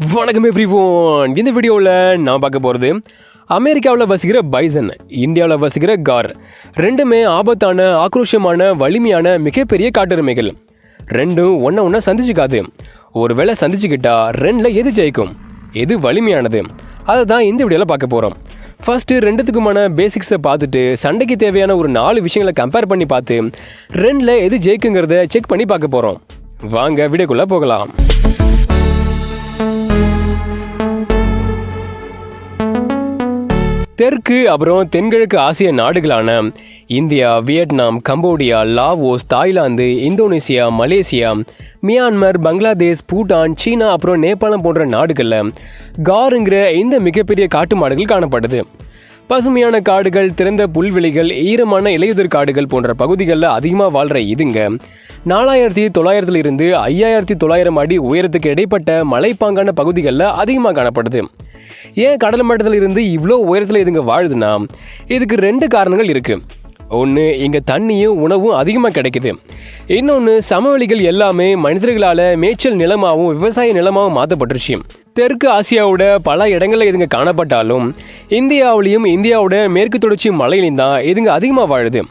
வணக்கம் எவ்ரிவோன். இந்த வீடியோவில் நான் பார்க்க போகிறது அமெரிக்காவில் வசிக்கிற பைசன், இந்தியாவில் வசிக்கிற கார். ரெண்டுமே ஆபத்தான, ஆக்ரோஷமான, வலிமையான மிகப்பெரிய காட்டெருமைகள். ரெண்டும் ஒன்றை சந்திச்சுக்காது. ஒருவேளை சந்திச்சுக்கிட்டா ரெண்டில் எது ஜெயிக்கும், எது வலிமையானது, அதை தான் இந்த வீடியோவில் பார்க்க போகிறோம். ஃபஸ்ட்டு ரெண்டுத்துக்குமான பேசிக்ஸை பார்த்துட்டு சண்டைக்கு தேவையான ஒரு 4 விஷயங்களை கம்பேர் பண்ணி பார்த்து ரெண்டில் எது ஜெயிக்குங்கிறத செக் பண்ணி பார்க்க போகிறோம். வாங்க வீடியோக்குள்ளே போகலாம். தெற்கு அப்புறம் தென்கிழக்கு ஆசிய நாடுகளான India, Vietnam, Cambodia, Laos, Thailand, Indonesia, Malaysia, Myanmar, Bangladesh, Bhutan, சீனா அப்புறம் நேபாளம் போன்ற நாடுகளில் காருங்கிற இந்த மிகப்பெரிய காட்டு மாடுகள் காணப்படுது. பசுமையான காடுகள், திறந்த புல்வெளிகள், ஈரமான இலையுதிர் காடுகள் போன்ற பகுதிகளில் அதிகமாக வாழ்கிற இதுங்க 4900 இருந்து 5900 அடி உயரத்துக்கு இடைப்பட்ட மலைப்பாங்கான பகுதிகளில் அதிகமாக காணப்படுது. ஏன் கடல் மட்டத்தில் இருந்து இவ்வளோ உயரத்தில் இதுங்க வாழுதுன்னா இதுக்கு 2 காரணங்கள் இருக்குது. ஒன்று, இங்கே தண்ணியும் உணவும் அதிகமாக கிடைக்குது. இன்னொன்று, சமவெளிகள் எல்லாமே மனிதர்களால் மேய்ச்சல் நிலமாகவும் விவசாய நிலமாகவும் மாற்றப்பட்டுருச்சு. தெற்கு ஆசியாவோட பல இடங்களில் இதுங்க காணப்பட்டாலும் இந்தியாவிலையும் இந்தியாவோட மேற்கு தொடர்ச்சி மலையிலையும் தான் இதுங்க அதிகமாக வாழுது.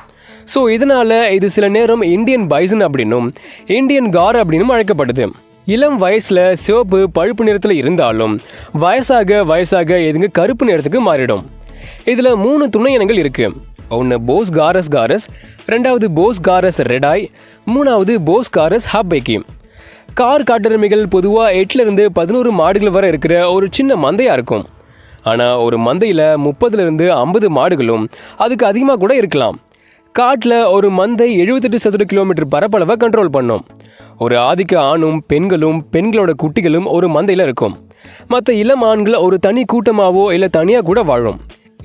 ஸோ இதனால் இது சில நேரம் இந்தியன் பைசன் அப்படின்னும் இந்தியன் கார் அப்படின்னும் அழைக்கப்படுது. இளம் வயசில் சிவப்பு பழுப்பு நிறத்தில் இருந்தாலும் வயசாக வயசாக இதுங்க கருப்பு நிறத்துக்கு மாறிடும். இதில் 3 துணை இனங்கள் இருக்குது. ஒன்று போஸ் காரஸ் காரஸ், ரெண்டாவது போஸ் காரஸ் ரெடாய், மூணாவது போஸ் காரஸ் ஹப்பைக்கி. கார் காட்டெருமைகள் பொதுவாக 8 11 மாடுகள் வரை இருக்கிற ஒரு சின்ன மந்தையாக இருக்கும். ஆனால் ஒரு மந்தையில் 30 50 மாடுகளும் அதுக்கு அதிகமாக கூட இருக்கலாம். காட்டில் ஒரு மந்தை 78 சதுர கிலோமீட்டர் பரப்பளவை கண்ட்ரோல் பண்ணும். ஒரு ஆதிக்க ஆணும் பெண்களும் பெண்களோட குட்டிகளும் ஒரு மந்தையில் இருக்கும். மற்ற இளம் ஆண்கள் ஒரு தனி கூட்டமாகவோ இல்லை தனியாக கூட வாழும்.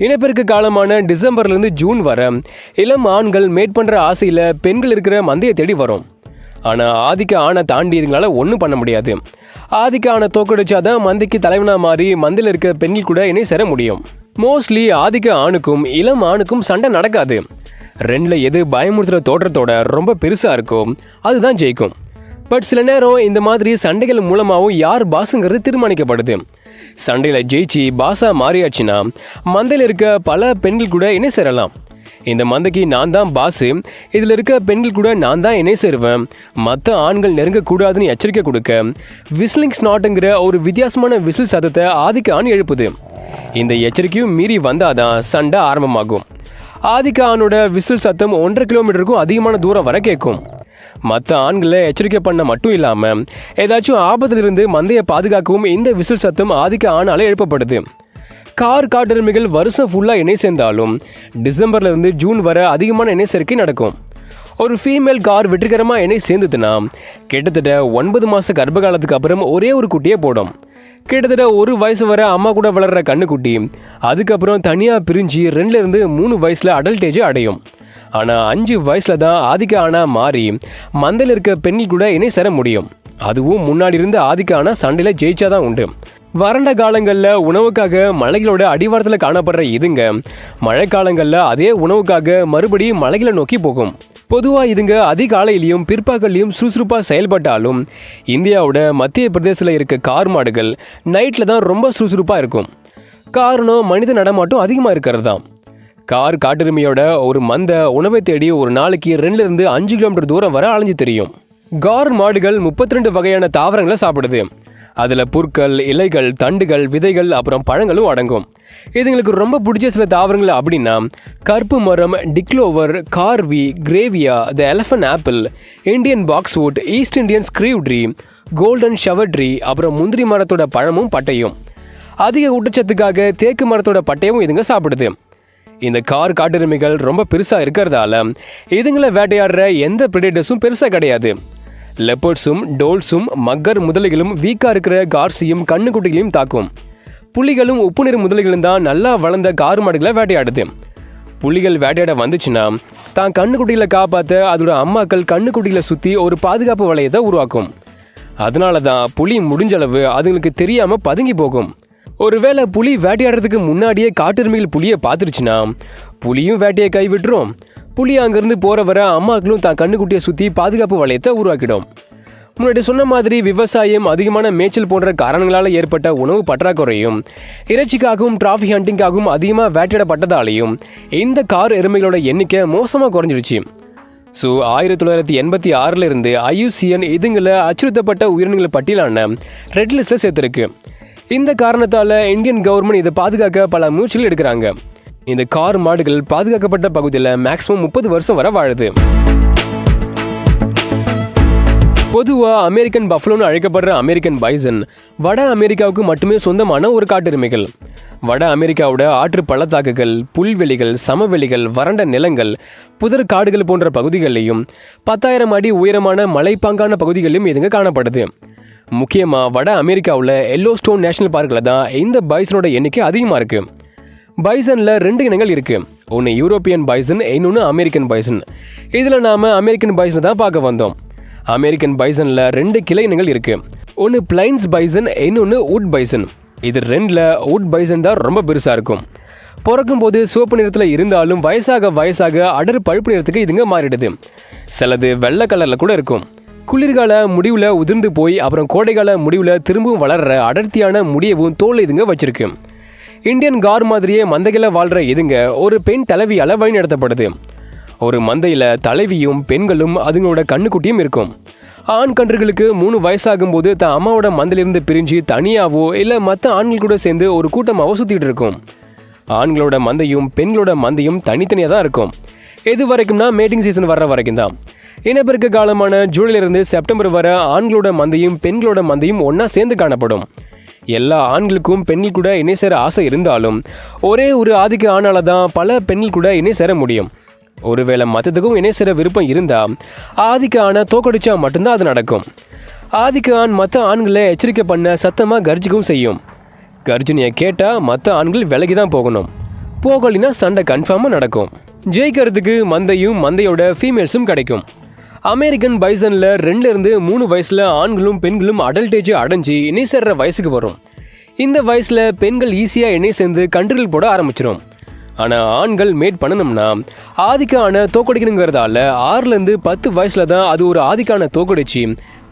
இனப்பெருக்க காலமான டிசம்பர்லேருந்து ஜூன் வரை இளம் ஆண்கள் மேட் பண்ணுற ஆசையில் பெண்கள் இருக்கிற மந்தையை தேடி வரும். ஆனால் ஆதிக்க ஆணை தாண்டி இதுங்களால ஒன்றும் பண்ண முடியாது. ஆதிக்க ஆணை தோக்கடிச்சாதான் மந்தைக்கு தலைவனாக மாறி மந்தையில் இருக்க பெண்கள் கூட இணை சேர முடியும். மோஸ்ட்லி ஆதிக்க ஆணுக்கும் இளம் ஆணுக்கும் சண்டை நடக்காது. ரெண்டில் எது பயமுறுத்துகிற தோற்றத்தோட ரொம்ப பெருசாக இருக்கும் அதுதான் ஜெயிக்கும். பட் சில நேரம் இந்த மாதிரி சண்டைகள் மூலமாகவும் யார் பாஸுங்கிறது தீர்மானிக்கப்படுது. சண்டையில் ஜெயிச்சு பாஸாக மாறியாச்சுன்னா மந்தையில் இருக்க பல பெண்கள் கூட இணை சேரலாம். இந்த மந்தைக்கு நான் தான் பாஸு, இதில் இருக்க பெண்கள் கூட நான் தான் இணை சேருவேன், மற்ற ஆண்கள் நெருங்கக்கூடாதுன்னு எச்சரிக்கை கொடுக்க விஸ்லிங் ஸ்நாட்டுங்கிற ஒரு வித்தியாசமான விசில் சத்தத்தை ஆதிக்க ஆண் எழுப்புது. இந்த எச்சரிக்கையும் மீறி வந்தாதான் சண்டை ஆரம்பமாகும். ஆதிக்க ஆணோட விசில் சத்தம் 1.5 கிலோமீட்டருக்கும் அதிகமான தூரம் வரை கேட்கும். மற்ற ஆண்களை எச்சரிக்கை பண்ண மட்டும் இல்லாமல் ஏதாச்சும் ஆபத்திலிருந்து மந்தையை பாதுகாக்கவும் இந்த விசில் சத்தம் ஆதிக்க ஆணால் எழுப்பப்படுது. கார் காட்டெருமைகள் வருஷம் ஃபுல்லாக இணை சேர்ந்தாலும் டிசம்பர்லேருந்து ஜூன் வரை அதிகமான இணை சேர்க்கை நடக்கும். ஒரு ஃபீமேல் கார் வெற்றிகரமாக இணை சேர்ந்துதுன்னா கிட்டத்தட்ட 9 மாத கர்ப்ப காலத்துக்கு அப்புறம் ஒரே ஒரு குட்டியே போடும். கிட்டத்தட்ட 1 வயசு வரை அம்மா கூட வளர்கிற கண்ணுக்குட்டி அதுக்கப்புறம் தனியாக பிரிஞ்சு 2 3 வயசில் அடல்ட் ஏஜ் அடையும். ஆனால் 5 வயசில் தான் ஆதிக்க ஆணா மாறி மந்தையில் இருக்க பெண்கள் கூட இணை சேர முடியும். அதுவும் முன்னாடி இருந்த ஆதிக்க ஆணா சண்டையில் ஜெயிச்சாதான் உண்டு. வறண்ட காலங்களில் உணவுக்காக மலைகளோட அடிவாரத்தில் காணப்படுற இதுங்க மழைக்காலங்களில் அதே உணவுக்காக மறுபடியும் மலைகளை நோக்கி போகும். பொதுவாக இதுங்க அதிகாலையிலையும் பிற்பகல்லையும் சுறுசுறுப்பாக செயல்பட்டாலும் இந்தியாவோட மத்திய பிரதேசத்தில் இருக்க கார் மாடுகள் நைட்டில் தான் ரொம்ப சுறுசுறுப்பாக இருக்கும். காரணம் மனித நடமாட்டம் அதிகமாக இருக்கிறது தான். கார் காட்டெருமையோட ஒரு மந்தை உணவை தேடி ஒரு நாளைக்கு 2 5 கிலோமீட்டர் தூரம் வரை அலைஞ்சு தெரியும். கார் மாடுகள் 32 வகையான தாவரங்களை சாப்பிடுது. அதில் புற்கள், இலைகள், தண்டுகள், விதைகள் அப்புறம் பழங்களும் அடங்கும். இதுங்களுக்கு ரொம்ப பிடிச்ச சில தாவரங்கள் அப்படின்னா கருப்பு மரம், டிக்ளோவர், கார்வி, grewia, the elephant apple, Indian boxwood, East Indian screw tree, golden shower tree, அப்புறம் முந்திரி மரத்தோட பழமும் பட்டையும். அதிக ஊட்டச்சத்துக்காக தேக்கு மரத்தோட பட்டையும் இதுங்க சாப்பிடுது. இந்த கார் காட்டெருமைகள் ரொம்ப பெருசாக இருக்கிறதால இதுங்களை வேட்டையாடுற எந்த பிரெடேட்டர்ஸும் பெருசாக கிடையாது. லெப்பர்ட்ஸும் டோல்ஸும் மக்கர் முதலைகளும் வீக்காக இருக்கிற கார்ஸையும் கண்ணுக்குட்டிகளையும் தாக்கும். புலிகளும் உப்பு நீர் முதலைகளும் தான் நல்லா வளர்ந்த கார் மாடுகளை வேட்டையாடுது. புலிகள் வேட்டையாட வந்துச்சுன்னா தான் கண்ணுக்குட்டிகளை காப்பாற்ற அதோட அம்மாக்கள் கண்ணுக்குட்டிகளை சுற்றி ஒரு பாதுகாப்பு வளையத்தை உருவாக்கும். அதனால தான் புலி முடிஞ்சளவு அதுங்களுக்கு தெரியாமல் பதுங்கி போகும். ஒருவேளை புலி வேட்டையாடுறதுக்கு முன்னாடியே காட்டெருமைகள் புலியை பார்த்துருச்சுன்னா புலியும் வேட்டையை கைவிட்டுரும். புலி அங்கேருந்து போகிற வர அம்மாக்களும் தான் கண்ணுக்குட்டியை சுற்றி பாதுகாப்பு வளையத்தை உருவாக்கிடும். முன்னாடி சொன்ன மாதிரி விவசாயம், அதிகமான மேய்ச்சல் போன்ற காரணங்களால் ஏற்பட்ட உணவு பற்றாக்குறையும், இறைச்சிக்காகவும் டிராஃபிக் ஹண்டிங்காகவும் அதிகமாக வேட்டையிடப்பட்டதாலேயும் இந்த கார் எருமைகளோட எண்ணிக்கை மோசமாக குறைஞ்சிடுச்சு. ஸோ 1986 இருந்து IUCN இதுங்களை அச்சுறுத்தப்பட்ட உயிரினங்கள் பட்டியலான ரெட் லிஸ்ட்டில் சேர்த்துருக்கு. இந்த காரணத்தால் இந்தியன் கவர்மெண்ட் இதை பாதுகாக்க பல முயற்சிகள் எடுக்கிறாங்க. இந்த கார் மாடுகள் பாதுகாக்கப்பட்ட பகுதியில் மேக்ஸிமம் 30 வருஷம் வரை வாழுது. பொதுவாக அமெரிக்கன் பஃபலோன்னு அழைக்கப்படுற அமெரிக்கன் பைசன் வட அமெரிக்காவுக்கு மட்டுமே சொந்தமான ஒரு காட்டெருமைகள். வட அமெரிக்காவோட ஆற்று பள்ளத்தாக்குகள், புல்வெளிகள், சமவெளிகள், வறண்ட நிலங்கள், புதர் காடுகள் போன்ற பகுதிகளிலையும் 10,000 அடி உயரமான மலைப்பாங்கான பகுதிகளிலும் இதுங்க காணப்படுது. முக்கியமாக வட அமெரிக்காவில் எல்லோஸ்டோன் நேஷனல் பார்க்கில் தான் இந்த பைசனோட எண்ணிக்கை அதிகமாக இருக்குது. பைசனில் 2 இனங்கள் இருக்குது. ஒன்று யூரோப்பியன் பைசன், இன்னொன்று அமெரிக்கன் பைசன். இதில் நாம் அமெரிக்கன் பைசனை தான் பார்க்க வந்தோம். அமெரிக்கன் பைசனில் 2 கிளை இனங்கள் இருக்குது. ஒன்று பிளைன்ஸ் பைசன், இன்னொன்று வுட் பைசன். இது 2ல் வுட் பைசன் தான் ரொம்ப பெருசாக இருக்கும். பிறக்கும் போது சிவப்பு நிறத்தில் இருந்தாலும் வயசாக அடர் பழுப்பு நிறத்துக்கு இதுங்க மாறிடுது. சிலது வெள்ளை கலரில் கூட இருக்கும். குளிர்கால முடிவில் உதிர்ந்து போய் அப்புறம் கோடைக்கால முடிவில் திரும்பவும் வளர்கிற அடர்த்தியான முடியவும் தோல் இதுங்க வச்சிருக்கு. இந்தியன் கார் மாதிரியே மந்தைகளில் வாழ்கிற இதுங்க ஒரு பெண் தலைவியால் வழி நடத்தப்படுது. ஒரு மந்தையில் தலைவியும் பெண்களும் அதுங்களோட கண்ணுக்குட்டியும் இருக்கும். ஆண் கன்றுகளுக்கு 3 வயசாகும் போது தான் அம்மாவோட மந்தையிலிருந்து பிரிஞ்சு தனியாவோ இல்லை மற்ற ஆண்கள் கூட சேர்ந்து ஒரு கூட்டமாகவோ சுற்றிட்டு இருக்கும். ஆண்களோட மந்தையும் பெண்களோட மந்தையும் தனித்தனியாக தான் இருக்கும். எது வரைக்கும்னா மேட்டிங் சீசன் வர்ற வரைக்கும் தான். இனப்பெருக்க காலமான ஜூலையிலிருந்து செப்டம்பர் வரை ஆண்களோட மந்தையும் பெண்களோட மந்தையும் ஒன்றா சேர்ந்து காணப்படும். எல்லா ஆண்களுக்கும் பெண்கள் கூட இணை சேர ஆசை இருந்தாலும் ஒரே ஒரு ஆதிக்க ஆணால தான் பல பெண்கள் கூட இணை சேர முடியும். ஒருவேளை மற்றதுக்கும் இணை சேர விருப்பம் இருந்தால் ஆதிக்க ஆணை தோக்கடிச்சா மட்டும்தான் அது நடக்கும். ஆதிக்க ஆண் மற்ற ஆண்களை எச்சரிக்கை பண்ண சத்தமாக கர்ஜிக்கவும் செய்யும். கர்ஜனையை கேட்டால் மற்ற ஆண்கள் விலகி தான் போகணும். போகலினா சண்டை கன்ஃபார்மாக நடக்கும். ஜெயிக்கிறதுக்கு மந்தையோட ஃபீமேல்ஸும் கிடைக்கும். அமெரிக்கன் பைசனில் 2லேருந்து 3 வயசில் ஆண்களும் பெண்களும் அடல்டேஜை அடைஞ்சு இணை சேர்ற வயசுக்கு வரும். இந்த வயசில் பெண்கள் ஈஸியாக இணை சேர்ந்து கன்றுகள் போட ஆரம்பிச்சிடும். ஆனால் ஆண்கள் மேட் பண்ணணும்னா ஆதிக்கான தோக்கடிக்கணுங்கிறதால 6லேருந்து 10 வயசில் தான் அது ஒரு ஆதிக்கான தோக்கடிச்சு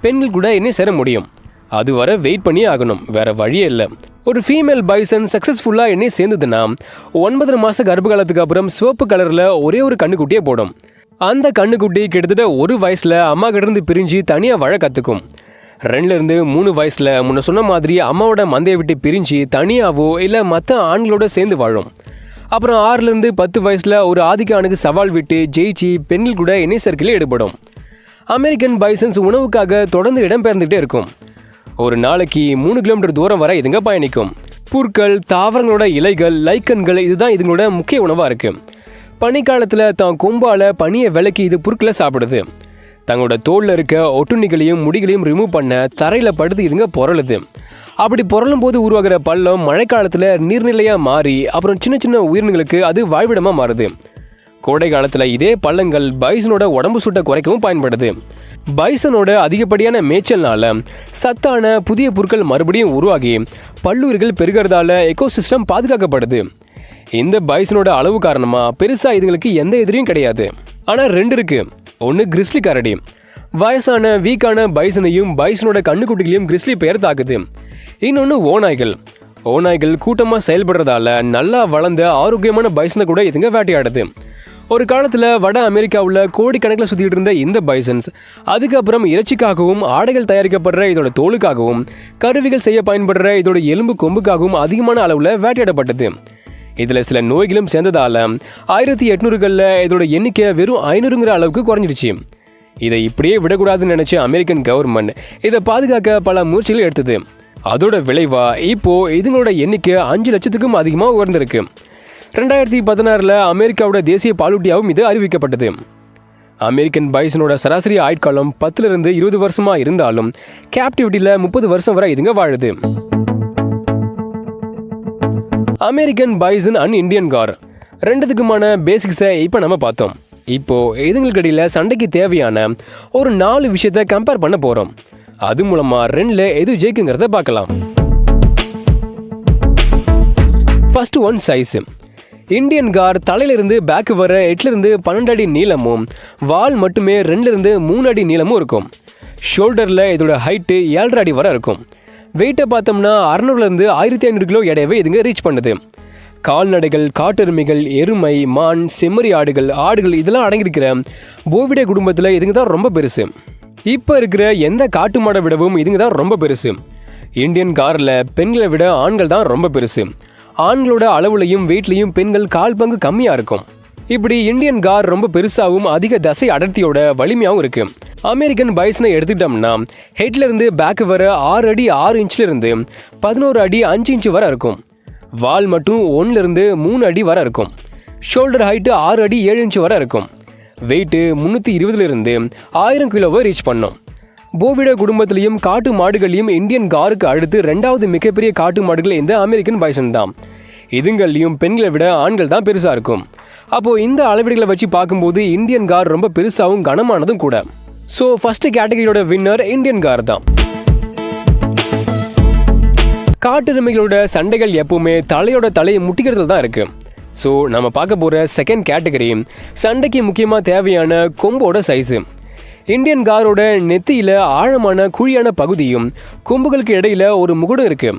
பெண்கள் கூட இணை சேர முடியும். அது வரை வெயிட் பண்ணி ஆகணும், வேற வழியே இல்லை. ஒரு ஃபீமேல் பைசன் சக்ஸஸ்ஃபுல்லாக இணை சேர்ந்ததுன்னா 9 மாத கர்ப்ப காலத்துக்கு அப்புறம் சிவப்பு கலரில் ஒரே ஒரு கண்ணுக்குட்டியே போடும். அந்த கண்ணுக்குட்டி கிட்டத்தட்ட 1 வயசில் அம்மா கிட்டேருந்து பிரிஞ்சு தனியாக வாழ கற்றுக்கும். 2லேருந்து 3 வயசில் முன்ன சொன்ன மாதிரி அம்மாவோட மந்தையை விட்டு பிரிஞ்சு தனியாகவோ இல்லை மற்ற ஆண்களோட சேர்ந்து வாழும். அப்புறம் 6லேருந்து 10 வயசில் ஒரு ஆதிக்க ஆணுக்கு சவால் விட்டு ஜெயிச்சு பெண்கள் கூட இணை சேர்க்கையில் ஈடுபடும். அமெரிக்கன் பைசன்ஸ் உணவுக்காக தொடர்ந்து இடம்பெயர்ந்துகிட்டே இருக்கும். ஒரு நாளைக்கு 3 கிலோமீட்டர் தூரம் வரை இதுங்க பயணிக்கும். புற்கள், தாவரங்களோட இலைகள், லைக்கன்கள் இதுதான் இதுங்களோட முக்கிய உணவாக இருக்குது. பனிக்காலத்தில் தான் கொம்பால் பனியை விலக்கி இது புற்களை சாப்பிடுது. தங்களோட தோலில் இருக்க ஒட்டுண்ணிகளையும் முடிகளையும் ரிமூவ் பண்ண தரையில் படுத்து இதுங்க புரளுது. அப்படி புரளும் போது உருவாகிற பள்ளம் மழைக்காலத்தில் நீர்நிலையாக மாறி அப்புறம் சின்ன சின்ன உயிரினங்களுக்கு அது வாழ்விடமாக மாறுது. கோடை காலத்தில் இதே பள்ளங்கள் பைசனோட உடம்பு சூட்டை குறைக்கவும் பயன்படுது. பைசனோட அதிகப்படியான மேய்ச்சல்னால சத்தான புதிய புற்கள் மறுபடியும் உருவாகி பல்லுயிர்கள் பெருகிறதால எக்கோசிஸ்டம் பாதுகாக்கப்படுது. இந்த பைசனோட அளவு காரணமாக பெருசாக இதுங்களுக்கு எந்த எதிரியும் கிடையாது. ஆனால் 2 இருக்கு. ஒன்று கிறிஸ்லி கரடி. வயசான வீக்கான பைசனையும் பைசனோட கண்ணுக்குட்டிகளையும் கிறிஸ்லி பெயர் தாக்குது. இன்னொன்று ஓநாய்கள் கூட்டமாக செயல்படுறதால நல்லா வளர்ந்த ஆரோக்கியமான பைசனை கூட இதுங்க வேட்டையாடுது. ஒரு காலத்தில் வட அமெரிக்காவில் கோடிக்கணக்கில் சுற்றிட்டு இருந்த இந்த பைசன்ஸ் அதுக்கப்புறம் இறைச்சிக்காகவும் ஆடைகள் தயாரிக்கப்படுற இதோட தோலுக்காகவும் கருவிகள் செய்ய பயன்படுற இதோட எலும்பு கொம்புக்காகவும் அதிகமான அளவில் வேட்டையாடப்பட்டது. இதில் சில நோய்களும் சேர்ந்ததால் 1800களில் இதோட எண்ணிக்கை வெறும் 500ங்கிற அளவுக்கு குறைஞ்சிடுச்சு. இதை இப்படியே விடக்கூடாதுன்னு நினச்ச அமெரிக்கன் கவர்மெண்ட் இதை பாதுகாக்க பல முயற்சிகள் எடுத்தது. அதோட விளைவா இப்போ இதுங்களோட எண்ணிக்கை 5 லட்சத்துக்கும் அதிகமாக உயர்ந்திருக்கு. 2016 அமெரிக்காவோட தேசிய பாலூட்டியாகவும் இது அறிவிக்கப்பட்டது. அமெரிக்கன் பைசனோட சராசரி ஆயுட்காலம் 10லேருந்து 20 வருஷமாக இருந்தாலும் கேப்டிவிட்டியில் 30 வருஷம் வரை இதுங்க வாழுது. American bison and Indian gaur ரெண்டுத்துக்குமான பேசிக்ஸை இப்போ நம்ம பார்த்தோம். இப்போ இதுங்களுக்கு இடையில் சண்டைக்கு தேவையான ஒரு 4 விஷயத்தை கம்பேர் பண்ண போகிறோம். அது மூலமாக 2ல் எது ஜெயிக்குங்கிறத பார்க்கலாம். First one size. Indian car தலையிலிருந்து பேக்கு வர 8லேருந்து 12 அடி நீளமும் வால் மட்டுமே 2லேருந்து 3 அடி நீளமும் இருக்கும். ஷோல்டரில் இதோட ஹைட்டு 7.5 அடி வரை இருக்கும். வெயிட்டை பார்த்தோம்னா 600லேருந்து 1500 கிலோ எடையவே இதுங்க ரீச் பண்ணுது. கால்நடைகள், காட்டெருமைகள், எருமை, மான், செம்மறி ஆடுகள் இதெல்லாம் அடங்கியிருக்கிற போவிடே குடும்பத்தில் இதுங்க தான் ரொம்ப பெருசு. இப்போ இருக்கிற எந்த காட்டு மாடை விடவும் இதுங்க தான் ரொம்ப பெருசு. இந்தியன் காரில் பெண்களை விட ஆண்கள் தான் ரொம்ப பெருசு. ஆண்களோட அளவுலையும் வெயிட்லையும் பெண்கள் 1/4 பங்கு கம்மியாக இருக்கும். இப்படி இந்தியன் கார் ரொம்ப பெருசாகவும் அதிக தசை அடர்த்தியோட வலிமையாகவும் இருக்கு. அமெரிக்கன் பைசனை எடுத்துக்கிட்டோம்னா ஹெட்ல இருந்து பேக் வர 6 அடி 6 இன்ச்ல இருந்து 11 அடி 5 இன்ச் வரை இருக்கும். வால் மட்டும் 1 இருந்து 3 அடி வரை இருக்கும். ஷோல்டர் ஹைட்டு 6 அடி 7 இன்ச் வரை இருக்கும். வெயிட்டு 320 இருந்து 1000 கிலோவை ரீச் பண்ணும். போவிடே குடும்பத்திலையும் காட்டு மாடுகளையும் இந்தியன் காருக்கு அடுத்து 2வது மிகப்பெரிய காட்டு மாடுகள் இந்த அமெரிக்கன் பைசன் தான். இதுங்கள்லையும் பெண்களை விட ஆண்கள் தான் பெருசாக இருக்கும். அப்போது இந்த அளவீடுகளை வச்சு பார்க்கும்போது இந்தியன் கார் ரொம்ப பெருசாகவும் கனமானதும் கூட. ஸோ ஃபர்ஸ்ட் கேட்டகரியோட வின்னர் இந்தியன் கார் தான். காட்டெருமைகளோட சண்டைகள் எப்பவுமே தலையோட தலையை முட்டிக்கிறதுல தான் இருக்கு. ஸோ நம்ம பார்க்க போகிற செகண்ட் கேட்டகரி சண்டைக்கு முக்கியமாக தேவையான கொம்போட சைஸு. இந்தியன் காரோட நெத்தியில் ஆழமான குழியான பகுதியும் கொம்புகளுக்கு இடையில ஒரு முகடும் இருக்கு.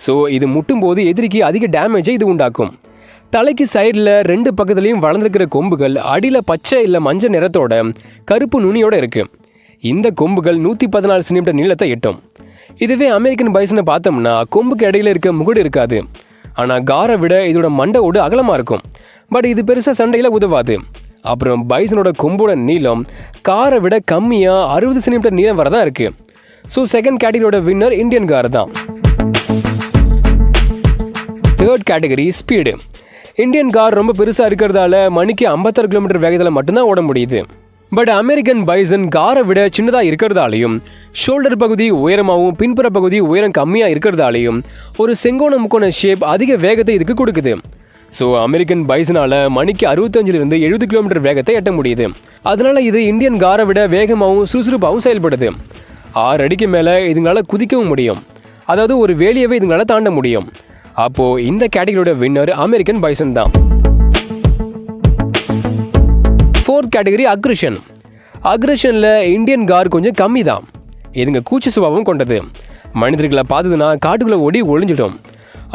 ஸோ இது முட்டும் போது எதிரிக்கு அதிக டேமேஜை இது உண்டாக்கும். தலைக்கு சைடில் 2 பக்கத்துலையும் வளர்ந்துருக்கிற கொம்புகள் அடியில் பச்சை இல்லை மஞ்சள் நிறத்தோட கருப்பு நுனியோட இருக்கு. இந்த கொம்புகள் 114 சென்டிமீட்டர் நீளத்தை எட்டும். இதுவே அமெரிக்கன் பைசனை பார்த்தோம்னா கொம்புக்கு இடையில இருக்க முகடு இருக்காது. ஆனால் காரை விட இதோட மண்டையோடு அகலமாக இருக்கும். பட் இது பெருசாக சண்டையில் உதவாது. அப்புறம் பைசனோட கொம்போட நீளம் காரை விட கம்மியாக 60 சென்டிமீட்டர் நீளம் வரை தான் இருக்குது. ஸோ செகண்ட் கேட்டகரியோட வின்னர் இந்தியன் கார் தான். Third category speed. Indian gaur ரொம்ப பெருசாக இருக்கிறதால மணிக்கு 56 கிலோமீட்டர் வேகத்தில் மட்டும்தான் ஓட முடியுது. பட் அமெரிக்கன் பைசன் காரை விட சின்னதாக இருக்கிறதாலையும் ஷோல்டர் பகுதி உயரமாகவும் பின்புற பகுதி உயரம் கம்மியாக இருக்கிறதாலையும் ஒரு செங்கோண முக்கோண ஷேப் அதிக வேகத்தை இதுக்கு கொடுக்குது. ஸோ அமெரிக்கன் பைசனால் மணிக்கு 65லிருந்து 70 கிலோமீட்டர் வேகத்தை எட்ட முடியுது. அதனால இது இந்தியன் காரை விட வேகமாகவும் சுறுசுறுப்பாகவும் செயல்படுது. 6 அடிக்கு மேலே இதுங்களால் குதிக்கவும் முடியும். அதாவது ஒரு வேலியவே இதுங்களால் தாண்ட முடியும். அப்போது இந்த கேட்டகரியோட வின்னர் அமெரிக்கன் பைசன் தான். Fourth category aggression. அக்ரஷனில் இந்தியன் கார் கொஞ்சம் கம்மி தான். இதுங்க கூச்ச சுபாவம் கொண்டது. மனிதர்களை பார்த்ததுன்னா காட்டுக்குள்ளே ஓடி ஒளிஞ்சிடும்.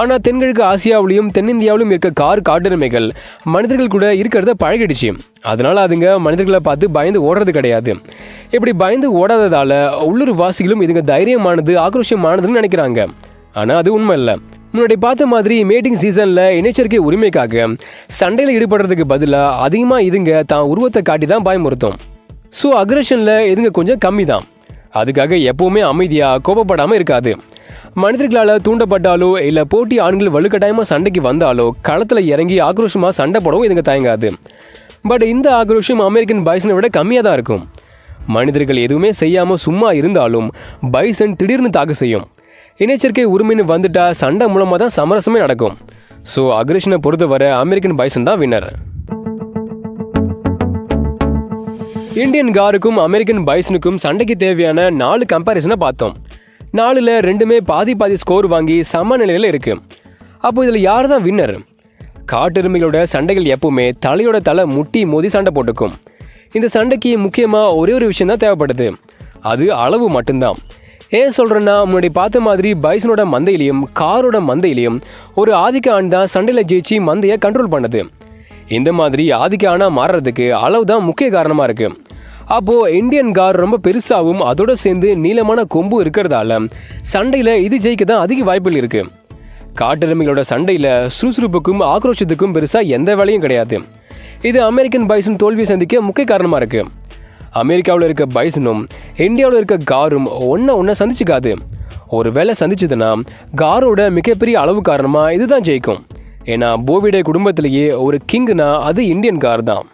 ஆனால் தென்கிழக்கு ஆசியாவிலையும் தென்னிந்தியாவிலும் இருக்க காட்டெருமைகள் மனிதர்கள் கூட இருக்கிறத பழகிடுச்சு. அதனால் அதுங்க மனிதர்களை பார்த்து பயந்து ஓடுறது கிடையாது. இப்படி பயந்து ஓடாததால் உள்ளூர் வாசிகளும் இதுங்க தைரியமானது ஆக்ரோஷமானதுன்னு நினைக்கிறாங்க. ஆனால் அது உண்மை இல்லை. முன்னாடி பார்த்த மாதிரி மேட்டிங் சீசனில் இணைச்சரிக்கை உரிமைக்காக சண்டையில் ஈடுபடுறதுக்கு பதிலாக அதிகமாக இதுங்க தான் உருவத்தை காட்டி தான் பயமுறுத்தும். ஸோ அக்ரஷனில் இதுங்க கொஞ்சம் கம்மி தான். அதுக்காக எப்போவுமே அமைதியாக கோபப்படாமல் இருக்காது. மனிதர்களால் தூண்டப்பட்டாலோ இல்லை போட்டி ஆண்கள் வலுக்கட்டாயமாக சண்டைக்கு வந்தாலோ களத்தில் இறங்கி ஆக்ரோஷமாக சண்டை போடவும் இதுங்க தயங்காது. பட் இந்த ஆக்ரோஷம் அமெரிக்கன் பைசனை விட கம்மியாக தான் இருக்கும். மனிதர்கள் எதுவுமே செய்யாமல் சும்மா இருந்தாலும் பைசன் திடீர்னு தாக்க செய்யும். இணைச்சரிக்கை உரிமைன்னு வந்துட்டா சண்டை மூலமாக தான் சமரசமே நடக்கும். ஸோ அக்ரஷனை பொறுத்தவரை அமெரிக்கன் பைசன் தான் வின்னர். இந்தியன் காருக்கும் அமெரிக்கன் பைசனுக்கும் சண்டைக்கு தேவையான 4 கம்பேரிசனை பார்த்தோம். 4ல் 2மே பாதி ஸ்கோர் வாங்கி சமநிலையில் இருக்கு. அப்போ இதில் யார் தான் வின்னர்? காட்டெருமைகளோட சண்டைகள் எப்பவுமே தலையோட தலை முட்டி மோதி சண்டை போட்டுக்கும். இந்த சண்டைக்கு முக்கியமாக ஒரே ஒரு விஷயம் தான் தேவைப்படுது. அது அளவு மட்டும்தான். ஏன் சொல்கிறேன்னா முன்னாடி பார்த்த மாதிரி பைசனோட மந்தையிலையும் காரோட மந்தையிலையும் ஒரு ஆதிக்க ஆண் தான் சண்டையில் ஜெயிச்சு மந்தையை கண்ட்ரோல் பண்ணுது. இந்த மாதிரி ஆதிக்க ஆணாக மாறுறதுக்கு அளவு தான் முக்கிய காரணமாக இருக்குது. அப்போது இந்தியன் கார் ரொம்ப பெருசாகவும் அதோட சேர்ந்து நீளமான கொம்பு இருக்கிறதால சண்டையில் இது ஜெயிக்க தான் அதிக வாய்ப்புகள் இருக்குது. காட்டெருமைகளோட சண்டையில் சுறுசுறுப்புக்கும் ஆக்ரோஷத்துக்கும் பெருசாக எந்த வேலையும் கிடையாது. இது அமெரிக்கன் பைசன் தோல்வியை சந்திக்க முக்கிய காரணமாக இருக்குது. அமெரிக்காவில் இருக்க பைசனும் இந்தியாவில் இருக்க காரும் ஒன்றை சந்திச்சுக்காது. ஒரு வேளை சந்திச்சதுன்னா காரோட மிகப்பெரிய அளவு காரணமாக இதுதான் ஜெயிக்கும். ஏன்னா போவிடே குடும்பத்திலேயே ஒரு கிங்னா அது இந்தியன் கார் தான்.